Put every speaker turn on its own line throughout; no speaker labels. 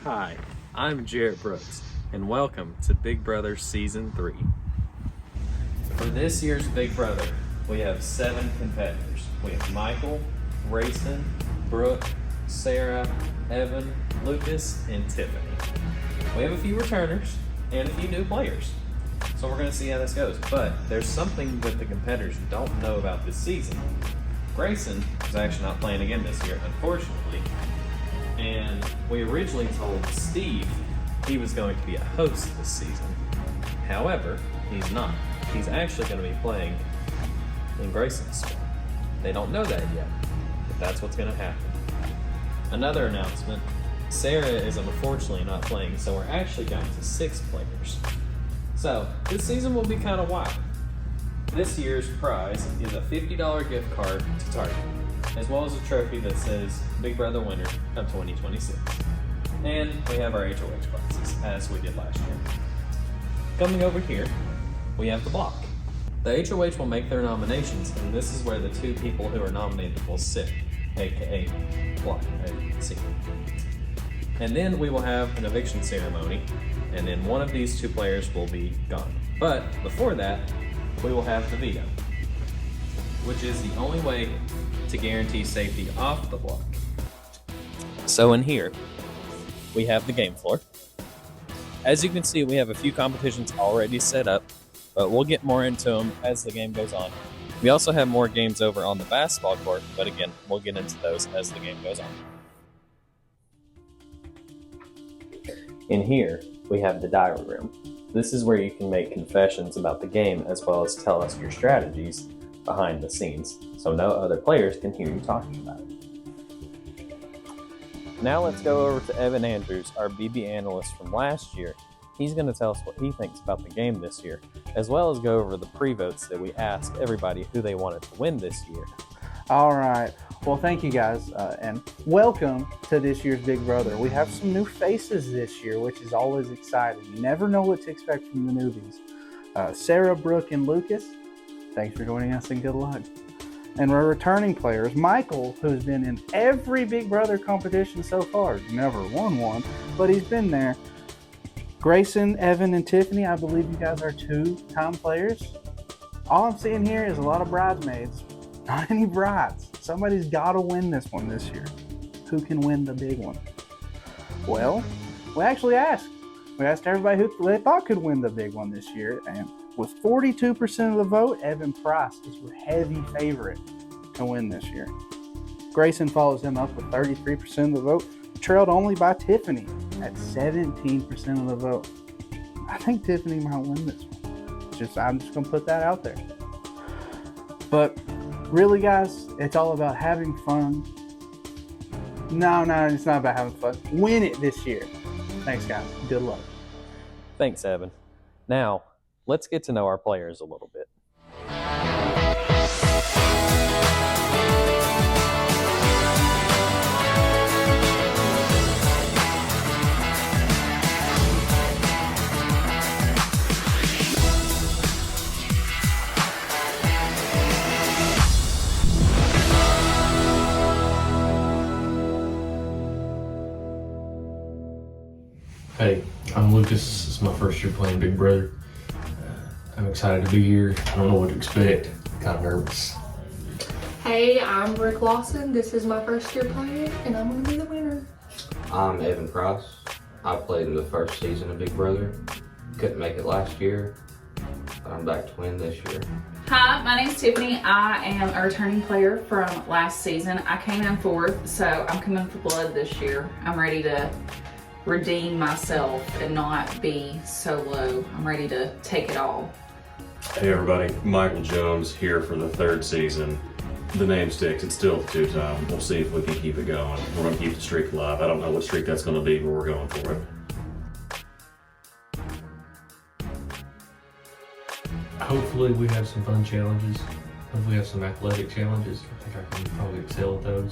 Hi, I'm Jared Brooks, and welcome to Big Brother Season 3. For this year's Big Brother, we have 7 competitors. We have Michael, Grayson, Brooke, Sarah, Evan, Lucas, and Tiffany. We have a few returners and a few new players, so we're going to see how this goes. But there's something that the competitors don't know about this season. Grayson is actually not playing again this year, unfortunately. And we originally told Steve he was going to be a host this season. However, he's not. He's actually going to be playing in Grayson's spot. They don't know that yet, but that's what's going to happen. Another announcement, Sarah is unfortunately not playing, so we're actually down to 6 players. So, this season will be kind of wild. This year's prize is a $50 gift card to Target, as well as a trophy that says Big Brother Winner of 2026. And we have our HOH prizes, as we did last year. Coming over here, we have the block. The HOH will make their nominations, and this is where the 2 people who are nominated will sit, aka block, as you can see. And then we will have an eviction ceremony, and then one of these 2 players will be gone. But before that, we will have the veto, which is the only way to guarantee safety off the block. So in here, we have the game floor. As you can see, we have a few competitions already set up, but we'll get more into them as the game goes on. We also have more games over on the basketball court, but again, we'll get into those as the game goes on. In here, we have the diary room. This is where you can make confessions about the game as well as tell us your strategies behind the scenes, so no other players can hear you talking about it. Now let's go over to Evan Andrews, our BB analyst from last year. He's going to tell us what he thinks about the game this year, as well as go over the pre-votes that we asked everybody who they wanted to win this year.
All right. Well, thank you guys, and welcome to this year's Big Brother. We have some new faces this year, which is always exciting. You never know what to expect from the newbies. Sarah, Brooke, and Lucas, thanks for joining us and good luck. And our returning players, Michael, who's been in every Big Brother competition so far. He's never won one, but he's been there. Grayson, Evan, and Tiffany, I believe you guys are 2-time players. All I'm seeing here is a lot of bridesmaids, not any brides. Somebody's got to win this one this year. Who can win the big one? Well, we actually asked. We asked everybody who they thought could win the big one this year, and with 42% of the vote, Evan Price is your heavy favorite to win this year. Grayson follows him up with 33% of the vote, trailed only by Tiffany at 17% of the vote. I think Tiffany might win this one. I'm just going to put that out there. But really, guys, it's all about having fun. No, it's not about having fun. Win it this year. Thanks, guys. Good luck.
Thanks, Evan. Now, let's get to know our players a little bit.
Hey, I'm Lucas. This is my first year playing Big Brother. I'm excited to be here. I don't know what to expect. Kind of nervous.
Hey, I'm Rick Lawson. This is my first year playing, and I'm going to be the winner.
I'm Evan Price. I played in the first season of Big Brother. Couldn't make it last year, but I'm back to win this year.
Hi, my name's Tiffany. I am a returning player from last season. I came in 4th, so I'm coming for blood this year. I'm ready to redeem myself and not be so low. I'm ready to take it all.
Hey everybody, Michael Jones here for the 3rd season. The name sticks, it's still 2-time. We'll see if we can keep it going. We're gonna keep the streak alive. I don't know what streak that's gonna be, but we're going for it.
Hopefully we have some fun challenges. Hopefully we have some athletic challenges. I think I can probably excel at those.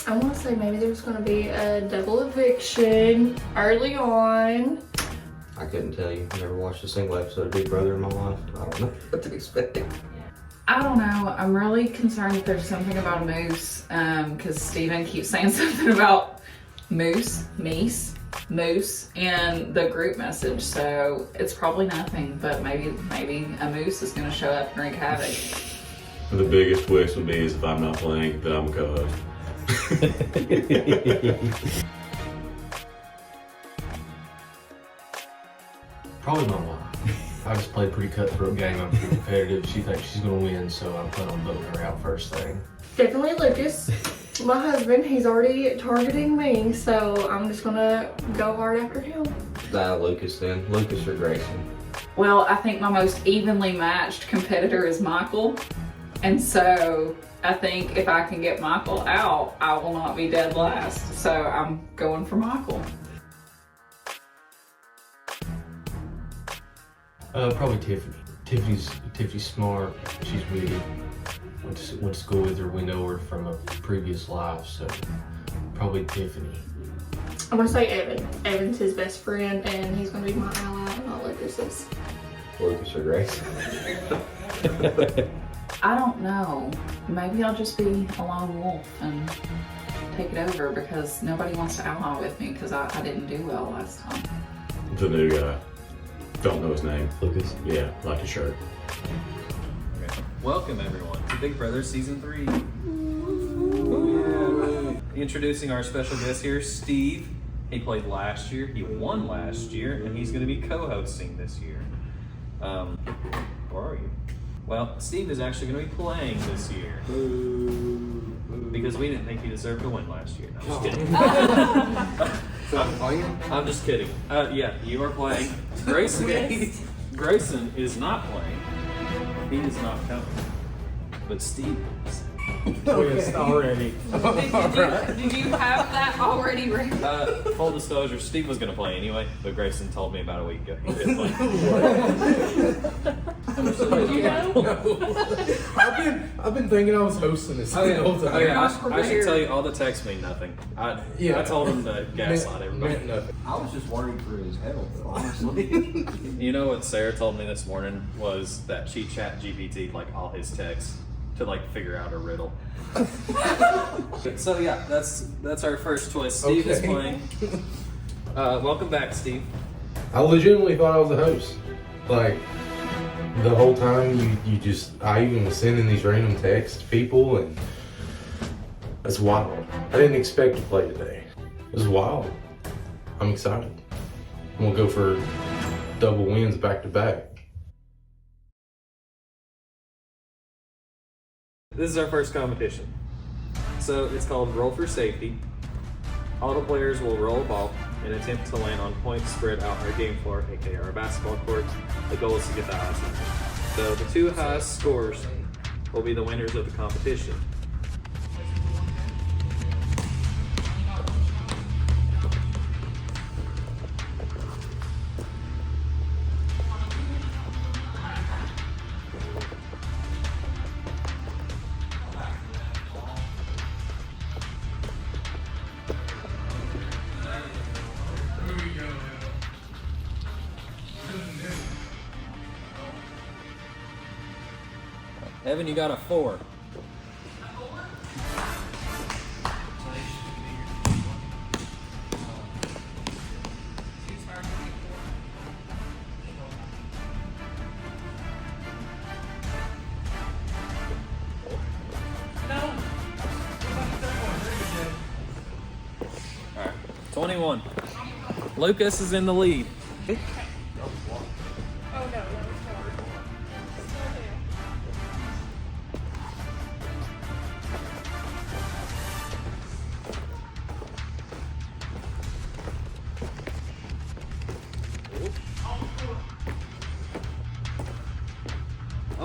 I want to say maybe there's going to be a double eviction early on.
I couldn't tell you. Never watched a single episode of Big Brother in my life. I don't know what to expect.
I don't know. I'm really concerned that there's something about a moose, because Steven keeps saying something about meese. moose in the group message, so it's probably nothing, but maybe a moose is gonna show up and wreak havoc.
The biggest twist would be is if I'm not playing, that I'm a co-host.
Probably my wife. I just play a pretty cutthroat game. I'm pretty competitive. She thinks she's gonna win, so I'm planning on voting her out first thing.
Definitely Lucas. My husband, he's already targeting me, so I'm just gonna go hard after him.
Lucas then. Lucas or Grayson.
Well, I think my most evenly matched competitor is Michael, and so I think if I can get Michael out, I will not be dead last. So I'm going for Michael.
Probably Tiffany. Tiffany's smart. She's witty. Went to school with her. We know her from a previous life, so probably Tiffany.
I'm gonna say Evan. Evan's his best friend, and he's gonna be my ally, not Lucas's.
Lucas or Grayson.
I don't know. Maybe I'll just be a lone wolf and take it over because nobody wants to ally with me because I didn't do well last time.
The new guy. Don't know his name.
Lucas.
Yeah, like his shirt.
Okay. Welcome everyone to Big Brother Season 3. Introducing our special guest here, Steve. He played last year, he won last year, and he's going to be co-hosting this year. Where are you? Well, Steve is actually going to be playing this year. Because we didn't think he deserved to win last year. No, I'm just kidding.
So I'm playing?
I'm just kidding. Yeah, you are playing. Grayson is not playing. He is not coming. But Steve is.
Twist already.
Did you have that already ready?
Full disclosure, Steve was going to play anyway, but Grayson told me about a week ago he didn't play.
I've been thinking I was hosting this
Oh, yeah.
the whole time.
Oh, yeah. I should tell you, all the texts mean nothing. I told him to gaslight everybody.
Meant nothing.
I was just worried for his health, honestly.
You know what Sarah told me this morning was that she chat GPT'd like all his texts to like figure out a riddle. So yeah, that's our first choice. Steve is
Okay.
playing. Welcome back, Steve.
I legitimately thought I was the host. Like, the whole time I even was sending these random texts to people, and that's wild. I didn't expect to play today. It was wild. I'm excited. I'm gonna go for double wins back to back.
This is our first competition. So it's called Roll for Safety. All the players will roll a ball and attempt to land on points spread out our game floor, aka our basketball court. The goal is to get the highest number. So the two highest scores will be the winners of the competition. Evan, you got a 4. All right, 21. Lucas is in the lead.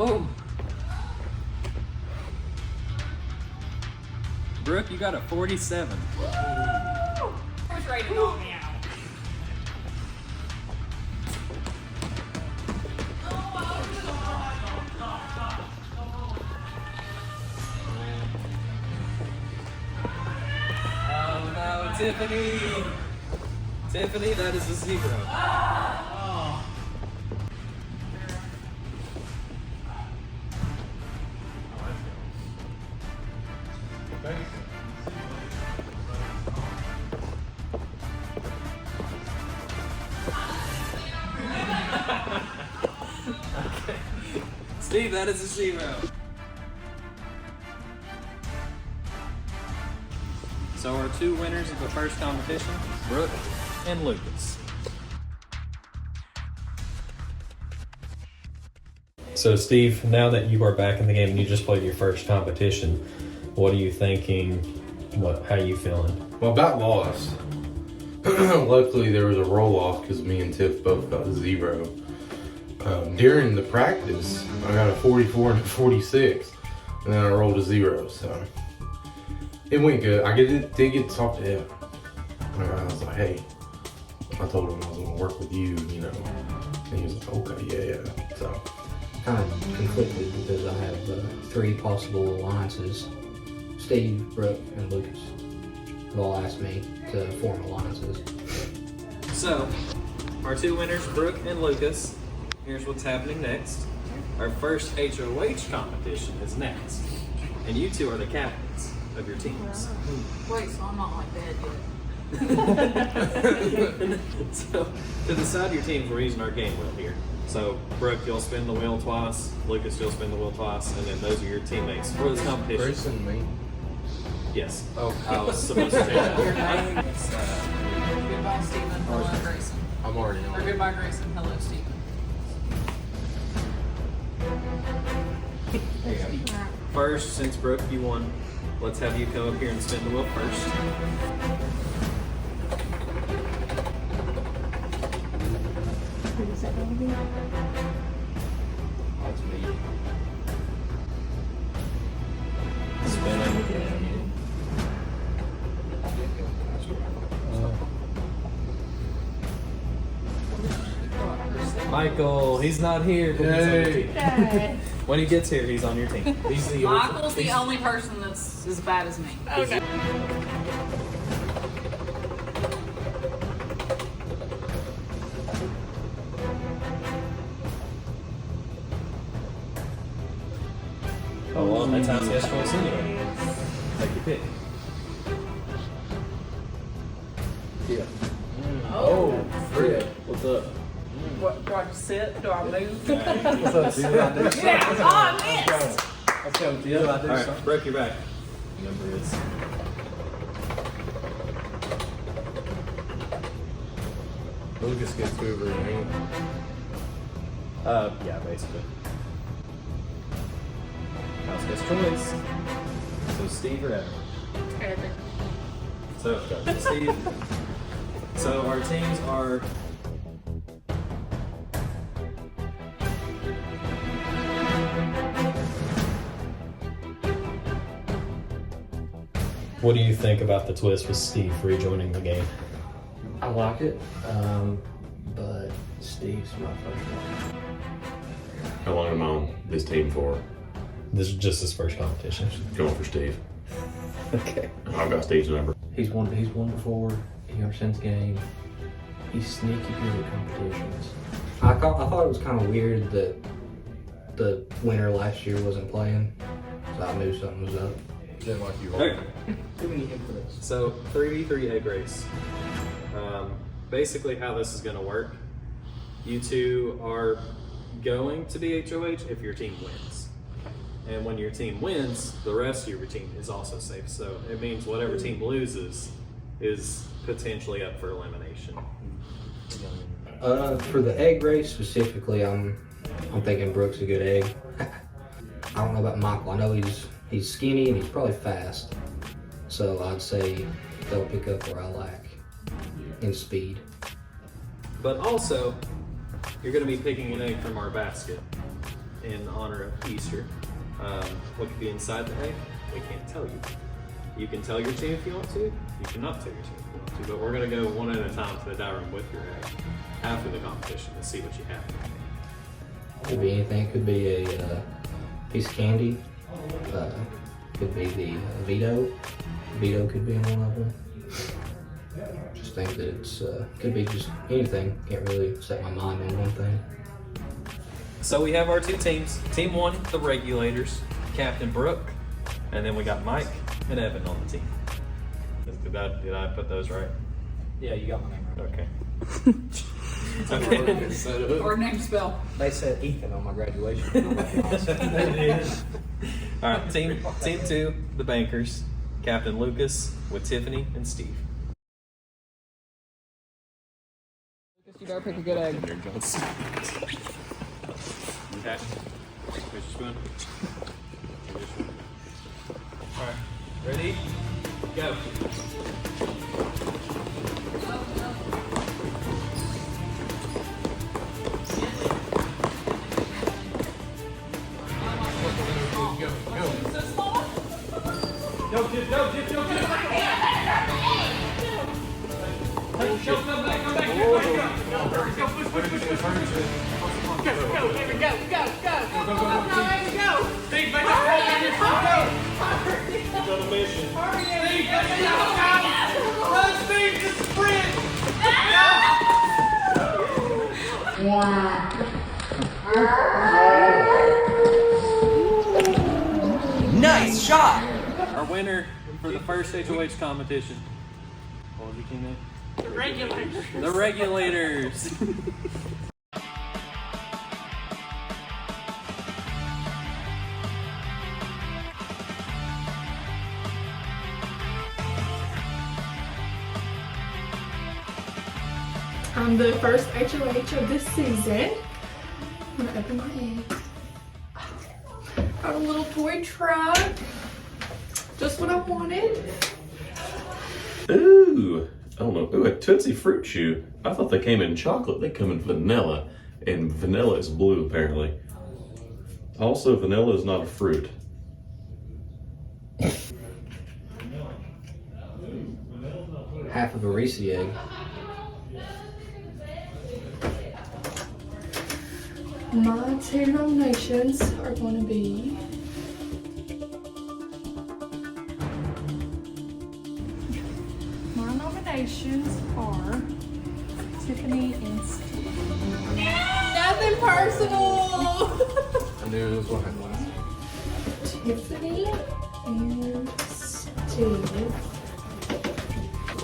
Oh. Brooke, you got a 47.
Who's ready to knock me out?
Oh no, Tiffany! Tiffany, that is a 0. Steve, that is a 0. So our 2 winners of the first competition, Brooke and Lucas. So Steve, now that you are back in the game and you just played your first competition, what are you thinking? How are you feeling?
Well, about lost. Luckily, there was a roll-off because me and Tiff both got a 0. During the practice, I got a 44 and a 46, and then I rolled a 0, so it went good. I did get to talk to him. I was like, hey, I told him I was going to work with you, you know. And he was like, okay, yeah. So
Kind of conflicted because I have 3 possible alliances. Steve, Brooke, and Lucas have all asked me to form alliances.
So, our 2 winners, Brooke and Lucas. Here's what's happening next. Our first HOH competition is next. And you 2 are the captains of your teams.
Wait, so I'm not like that yet.
So, to decide your teams, we're using our game wheel here. So, Brooke, you'll spin the wheel twice. Lucas, you'll spin the wheel twice. And then those are your teammates for this competition.
Grayson, me.
Yes. Oh, I was supposed to do that.
Goodbye, Stephen. Hello, Grayson.
I'm already
Or
on.
goodbye, Grayson. Hello, Stephen.
First, since Brooke, you won, let's have you come up here and spin the wheel first.
That's me.
Spinning again. Michael, he's not here, but he's on your team. When he gets here, he's on your team.
Michael's the only person that's as bad as me. Oh, no.
Oh, well, that's how it's choice anyway. Take your pick.
Yeah.
Oh.
Fred.
What's up?
What, do I just sit? Do I move?
What's up, Steve?
Yeah, oh, I missed.
Let's go, Steve. I do
All right,
something.
Brooke, you're back. Number is.
Lucas gets over me.
Yeah, basically. House gets choice. So Steve or Evan? So Steve. So our teams are. What do you think about the twist with Steve rejoining the game?
I like it, but Steve's my first one.
How long am I on this team for?
This is just his first competition.
Going for Steve.
Okay.
I've got Steve's number.
He's won before. He understands the game. He's sneaky good at competitions. I thought it was kind of weird that the winner last year wasn't playing, so I knew something was up.
Didn't like you.
Okay.
Too many inputs.
So 3v3 egg race. Basically how this is going to work, you 2 are going to be HOH if your team wins. And when your team wins, the rest of your team is also safe. So it means whatever team loses is potentially up for elimination.
For the egg race specifically, I'm thinking Brooke's a good egg. I don't know about Michael. I know he's skinny and he's probably fast. So I'd say they'll pick up where I lack in speed.
But also, you're going to be picking an egg from our basket in honor of Easter. What could be inside the egg? We can't tell you. You can tell your team if you want to. You cannot tell your team if you want to. But we're going to go one at a time to the diary room with your egg after the competition to see what you have.
Could be anything. Could be a piece of candy. Could be the veto. Veto could be in one of them. Just think that it's could be just anything. Can't really set my mind on one thing.
So we have our 2 teams. Team 1, the Regulators, Captain Brooke, and then we got Mike and Evan on the team. Did I put those right?
Yeah, you got my name right.
Okay. Okay.
Or name spell.
They said Ethan on my graduation.
All right, team two, the Bankers, Captain Lucas with Tiffany and Steve.
You better pick a good egg.
Okay. Here's your spoon. All right, ready? Go.
Nice shot!
Our winner for the first HOH competition. What was your team name?
The regulators.
The Regulators.
I'm the first HOH of this season. I'm gonna open my egg. Got a little toy truck. Just what I wanted.
Ooh, I don't know. Ooh, a Tootsie Fruit Chew. I thought they came in chocolate. They come in vanilla, and vanilla is blue apparently. Also, vanilla is not a fruit.
Half of a Reese egg.
My two nominations are going to be are Tiffany and Steve. Nothing personal.
I knew it was one.
Tiffany and Steve.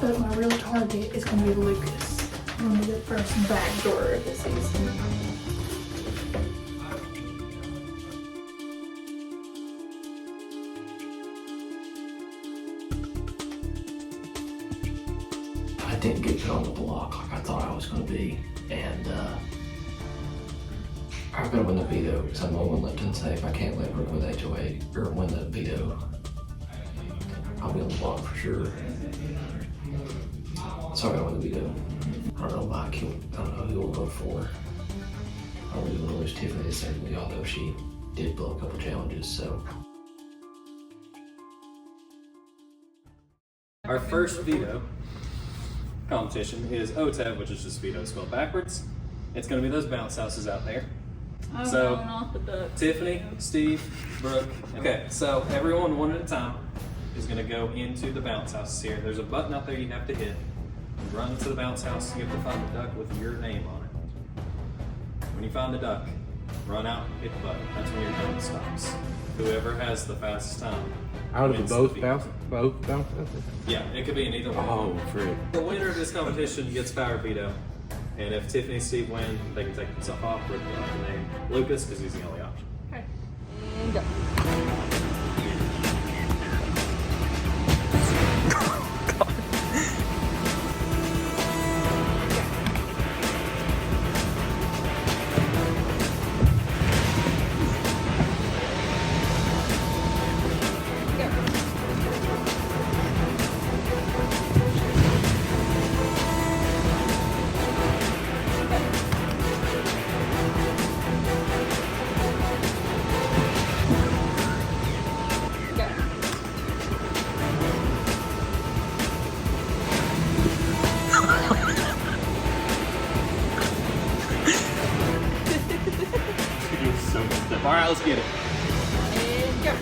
But my real target is going to be Lucas. I'm going to be the first backdoor of the season.
I didn't get put on the block like I thought I was going to be, and I'm going to win the veto because I'm on Lipton safe. I can't let Brooke win the HOA or win the veto. I'll be on the block for sure. So I got to win the veto. I don't know Mike. I don't know who we'll vote for. I really want to wish Tiffany the same way, although she did blow a couple challenges. So
Our first veto competition is OTEV, which is just veto spelled backwards. It's going to be those bounce houses out there.
I'm
So,
going off the duck.
Tiffany, Steve, Brooke. Okay, so everyone one at a time is going to go into the bounce houses here. There's a button out there you have to hit. You run to the bounce house. You have to find the duck with your name on it. When you find the duck, run out, hit the button. That's when your time stops. Whoever has the fastest time.
Out of
wins
the both
veto.
both bounce.
Yeah, it could be in either one.
Oh, frick.
The winner of this competition gets power veto. And if Tiffany and Steve win, they can take themselves off. Brooke will have to name Lucas because he's the only option.
Okay. And go.
All right, let's get it.
And go.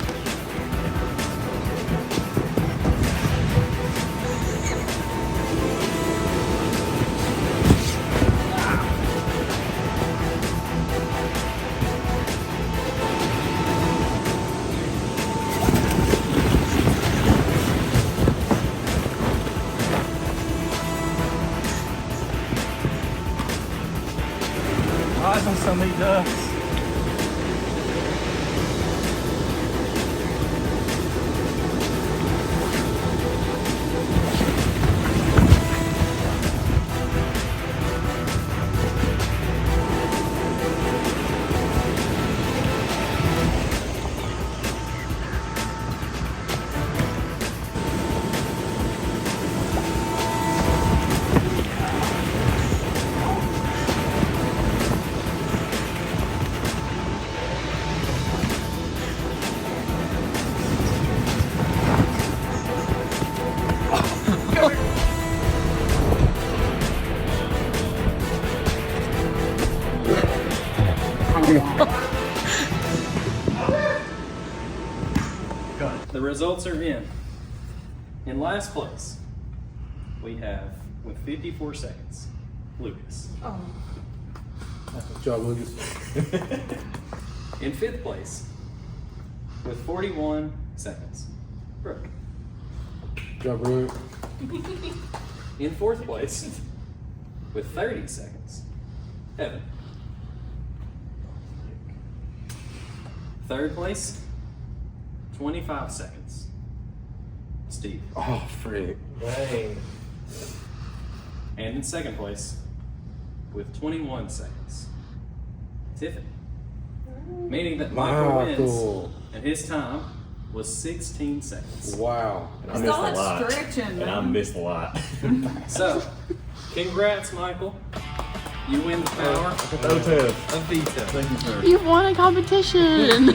some of these ducks.
The results are in. In last place, we have, with 54 seconds, Lucas.
Oh.
Good job, Lucas.
In fifth place, with 41 seconds, Brooke.
Good job, Brooke.
In fourth place, with 30 seconds, Evan. Third place, 25 seconds, Steve.
Oh, frick.
Dang.
And in second place, with 21 seconds, Tiffany. Meaning that Michael wins,
Michael.
and his time was 16 seconds.
Wow.
I missed a lot.
stretching.
And I missed a lot.
So, congrats, Michael. You win the power of veto.
Thank you, sir.
You've won a competition.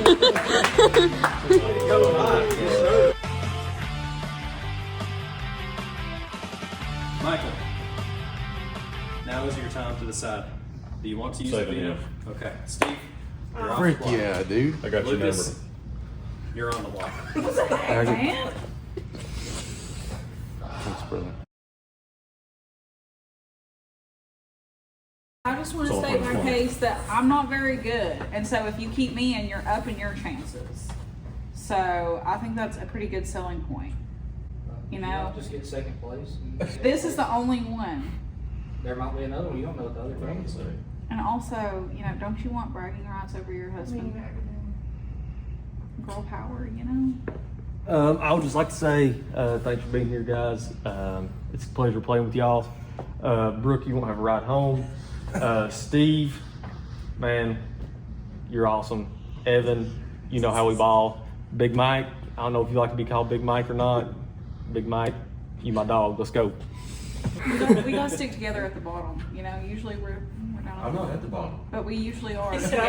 Michael, now is your time to decide. Do you want to use the
Second,
veto? Okay, Steve, you're off
Frick
the block.
yeah, dude.
I got your number.
Lucas, you're on the block.
Man.
Thanks, brother.
I just want to
It's all
state
for
my
fun.
case that I'm not very good, and so if you keep me in, you're up in your chances. So I think that's a pretty good selling point. You know,
Just get second place.
this is the only one,
There might be another one. You don't know what the other thing is.
and also, you know, don't you want bragging rights over your husband? Girl power, you know.
I would just like to say thanks for being here, guys. It's a pleasure playing with y'all. Brooke, you won't have a ride home. Steve, man, you're awesome. Evan, you know how we ball. Big Mike, I don't know if you like to be called Big Mike or not. Big Mike, you my dog. Let's go.
We gotta stick together at the bottom. You know, usually we're down.
I'm not at the bottom.
But we usually are together.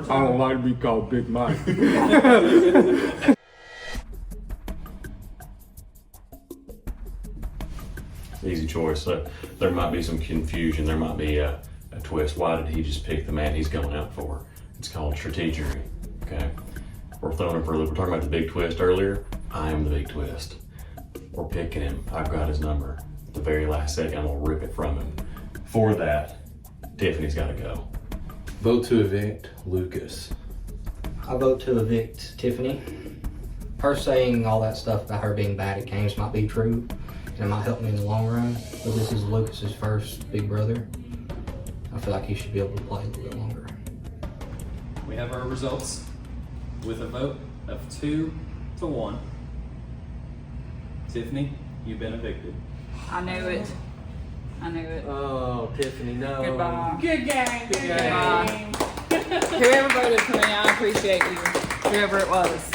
I
don't like to be called Big Mike.
Easy choice. There might be some confusion. There might be a twist. Why did he just pick the man he's going out for? It's called strategery. Okay. We're throwing him for a loop. We're talking about the big twist earlier. I am the big twist. We're picking him. I've got his number. At the very last second, I'm gonna rip it from him. For that, Tiffany's got to go.
Vote to evict Lucas.
I vote to evict Tiffany. Her saying all that stuff about her being bad at games might be true, and it might help me in the long run, but this is Lucas's first big brother. I feel like he should be able to play a little bit longer.
We have our results with a vote of 2-1. Tiffany, you've been evicted.
I knew it. I knew it.
Oh, Tiffany, no.
Goodbye.
Good game. Good
Goodbye.
game.
Whoever voted for me, I appreciate you. Whoever it was.